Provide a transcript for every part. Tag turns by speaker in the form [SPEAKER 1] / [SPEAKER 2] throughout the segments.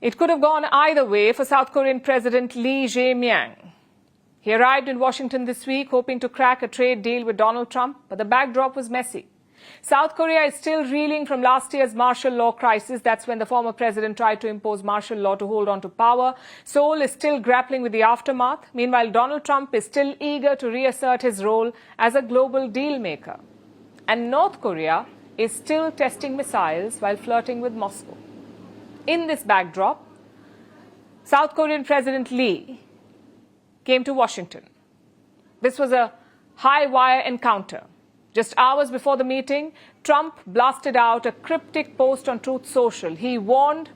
[SPEAKER 1] It could have gone either way for South Korean President Lee Jae-myung. He arrived in Washington this week hoping to crack a trade deal with Donald Trump, but the backdrop was messy. South Korea is still reeling from last year's martial law crisis. That's when the former president tried to impose martial law to hold on to power. Seoul is still grappling with the aftermath. Meanwhile, Donald Trump is still eager to reassert his role as a global deal maker. And North Korea is still testing missiles while flirting with Moscow. In this backdrop, South Korean President Lee came to Washington. This was a high-wire encounter. Just hours before the meeting, Trump blasted out a cryptic post on Truth Social. He warned,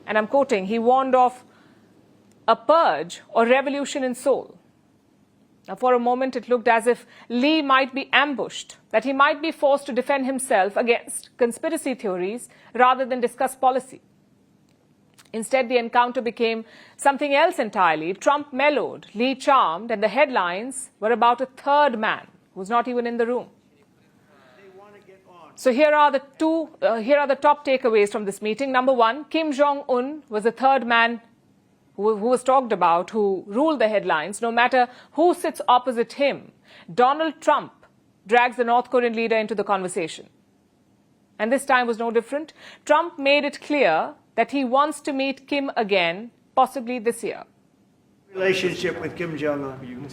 [SPEAKER 1] and I'm quoting, he warned of a purge or revolution in Seoul. Now, for a moment, it looked as if Lee might be ambushed, that he might be forced to defend himself against conspiracy theories rather than discuss policy. Instead, the encounter became something else entirely. Trump mellowed, Lee charmed, and the headlines were about a third man who was not even in the room. So here are the top takeaways from this meeting. Number one, Kim Jong Un was the third man who was talked about, who ruled the headlines. No matter who sits opposite him, Donald Trump drags the North Korean leader into the conversation. And this time was no different. Trump made it clear that he wants to meet Kim again, possibly this year.
[SPEAKER 2] Relationship with Kim Jong Un.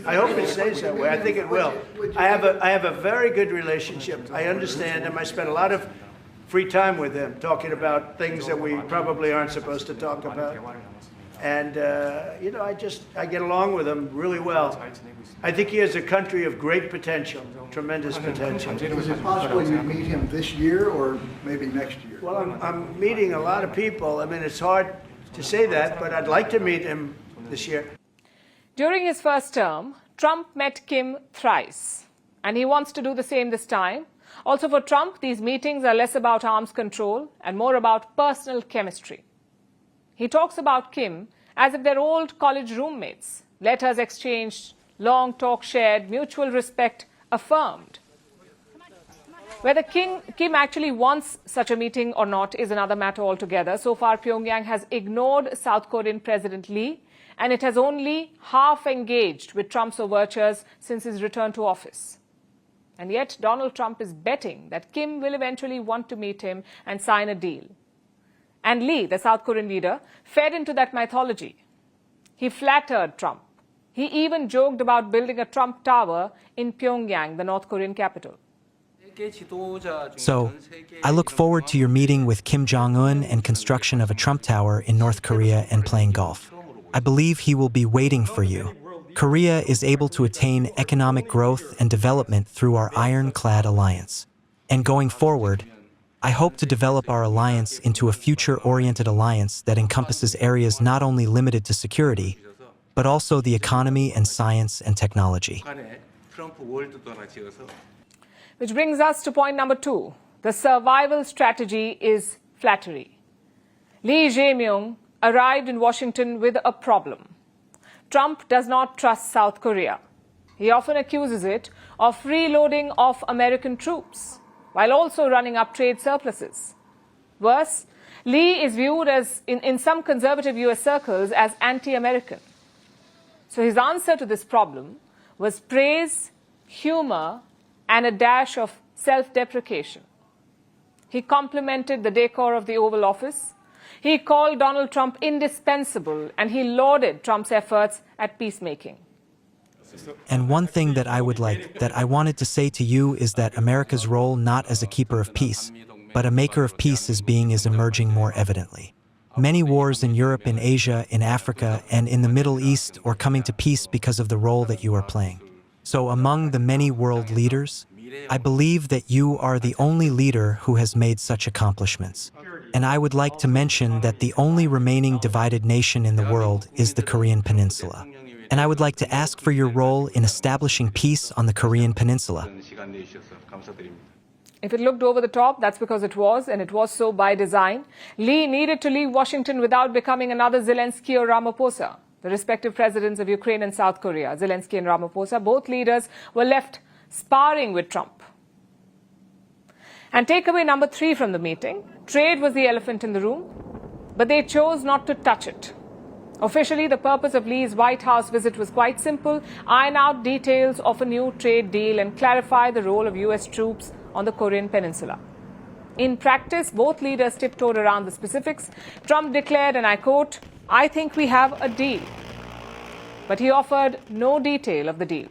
[SPEAKER 2] I hope it stays that way. I think it will. I have a very good relationship. I understand him. I spend a lot of free time with him, talking about things that we probably aren't supposed to talk about. And I get along with him really well. I think he has a country of great potential, tremendous potential.
[SPEAKER 3] Is it possible you meet him this year or maybe next year?
[SPEAKER 2] Well, I'm meeting a lot of people. I mean, it's hard to say that, but I'd like to meet him this year.
[SPEAKER 1] During his first term, Trump met Kim thrice, and he wants to do the same this time. Also for Trump, these meetings are less about arms control and more about personal chemistry. He talks about Kim as if they're old college roommates, letters exchanged, long talk shared, mutual respect affirmed. Whether Kim actually wants such a meeting or not is another matter altogether. So far, Pyongyang has ignored South Korean President Lee, and it has only half engaged with Trump's overtures since his return to office. And yet, Donald Trump is betting that Kim will eventually want to meet him and sign a deal. And Lee, the South Korean leader, fed into that mythology. He flattered Trump. He even joked about building a Trump Tower in Pyongyang, the North Korean capital.
[SPEAKER 4] So, I look forward to your meeting with Kim Jong Un and construction of a Trump Tower in North Korea and playing golf. I believe he will be waiting for you. Korea is able to attain economic growth and development through our ironclad alliance. And going forward, I hope to develop our alliance into a future-oriented alliance that encompasses areas not only limited to security, but also the economy and science and technology.
[SPEAKER 1] Which brings us to point number two. The survival strategy is flattery. Lee Jae-myung arrived in Washington with a problem. Trump does not trust South Korea. He often accuses it of freeloading of American troops, while also running up trade surpluses. Worse, Lee is viewed as, in some conservative US circles, as anti-American. So his answer to this problem was praise, humor, and a dash of self-deprecation. He complimented the decor of the Oval Office. He called Donald Trump indispensable, and he lauded Trump's efforts at peacemaking.
[SPEAKER 4] And one thing that I wanted to say to you is that America's role not as a keeper of peace, but a maker of peace is emerging more evidently. Many wars in Europe, in Asia, in Africa, and in the Middle East are coming to peace because of the role that you are playing. So among the many world leaders, I believe that you are the only leader who has made such accomplishments. And I would like to mention that the only remaining divided nation in the world is the Korean Peninsula. And I would like to ask for your role in establishing peace on the Korean Peninsula.
[SPEAKER 1] If it looked over the top, that's because it was, and it was so by design. Lee needed to leave Washington without becoming another Zelensky or Ramaphosa. The respective presidents of Ukraine and South Korea, Zelensky and Ramaphosa, both leaders were left sparring with Trump. And takeaway number three from the meeting, trade was the elephant in the room. but they chose not to touch it. Officially, the purpose of Lee's White House visit was quite simple: iron out details of a new trade deal and clarify the role of US troops on the Korean peninsula. In practice, both leaders tiptoed around the specifics. Trump declared, and I quote, "I think we have a deal." But he offered no detail of the deal.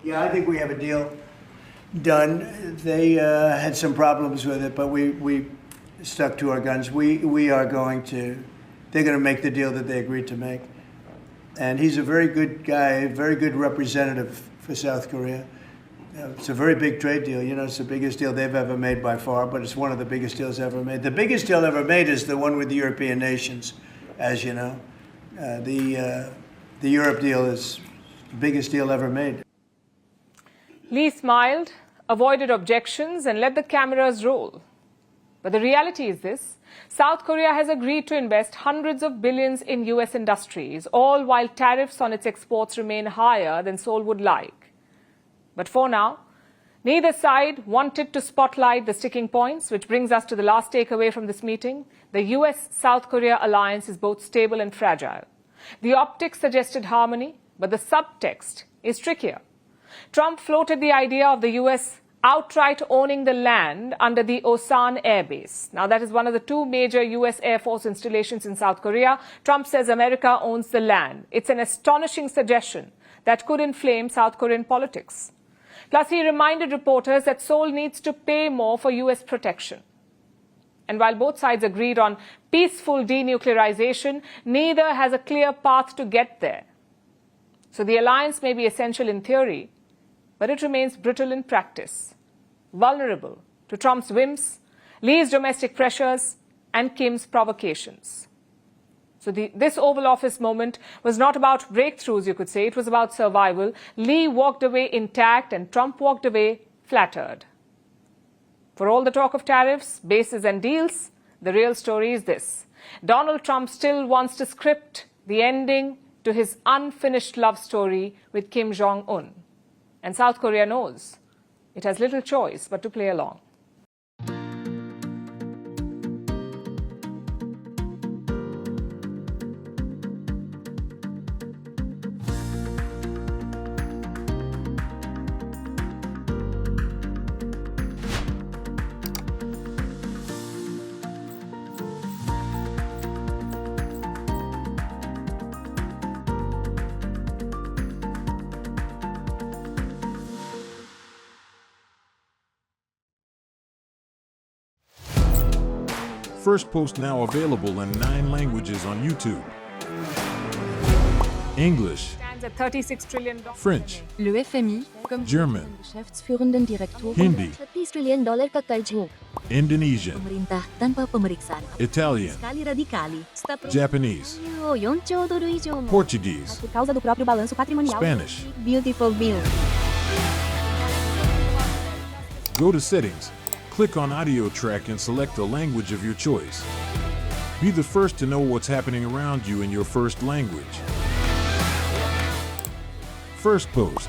[SPEAKER 2] Yeah, I think we have a deal done. They had some problems with it, but we stuck to our guns. They're going to make the deal that they agreed to make. And he's a very good guy, very good representative for South Korea. It's a very big trade deal. You know, it's the biggest deal they've ever made by far, but it's one of the biggest deals ever made. The biggest deal ever made is the one with the European nations, as you know. The Europe deal is the biggest deal ever made.
[SPEAKER 1] Lee smiled, avoided objections, and let the cameras roll. But the reality is this: South Korea has agreed to invest hundreds of billions in US industries, all while tariffs on its exports remain higher than Seoul would like. But for now, neither side wanted to spotlight the sticking points, which brings us to the last takeaway from this meeting. The US-South Korea alliance is both stable and fragile. The optics suggested harmony, but the subtext is trickier. Trump floated the idea of the US outright owning the land under the Osan Air Base. Now, that is one of the two major US Air Force installations in South Korea. Trump says America owns the land. It's an astonishing suggestion that could inflame South Korean politics. Plus, he reminded reporters that Seoul needs to pay more for US protection. And while both sides agreed on peaceful denuclearization, neither has a clear path to get there. So the alliance may be essential in theory, but it remains brittle in practice, vulnerable to Trump's whims, Lee's domestic pressures, and Kim's provocations. So this Oval Office moment was not about breakthroughs, you could say. It was about survival. Lee walked away intact, and Trump walked away flattered. For all the talk of tariffs, bases, and deals, the real story is this: Donald Trump still wants to script the ending to his unfinished love story with Kim Jong Un. And South Korea knows it has little choice but to play along.
[SPEAKER 5] Firstpost now available in 9 languages on YouTube. English,
[SPEAKER 1] Stands at $36 trillion.
[SPEAKER 5] French,
[SPEAKER 6] Le FMI, comme
[SPEAKER 5] German,
[SPEAKER 6] Geschäftsführenden Direktoren,
[SPEAKER 5] Hindi,
[SPEAKER 7] $30 trillion ka-charge
[SPEAKER 5] Indonesian,
[SPEAKER 7] pemerintah tanpa pemeriksaan.
[SPEAKER 5] Italian,
[SPEAKER 7] Kali radikali.
[SPEAKER 5] Japanese,
[SPEAKER 7] 4 兆ドル以上も
[SPEAKER 5] Portuguese,
[SPEAKER 7] por causa do próprio balanço patrimonial.
[SPEAKER 5] Spanish.
[SPEAKER 7] Beautiful bill.
[SPEAKER 5] Go to Settings, click on Audio Track and select the language of your choice. Be the first to know what's happening around you in your first language. Firstpost.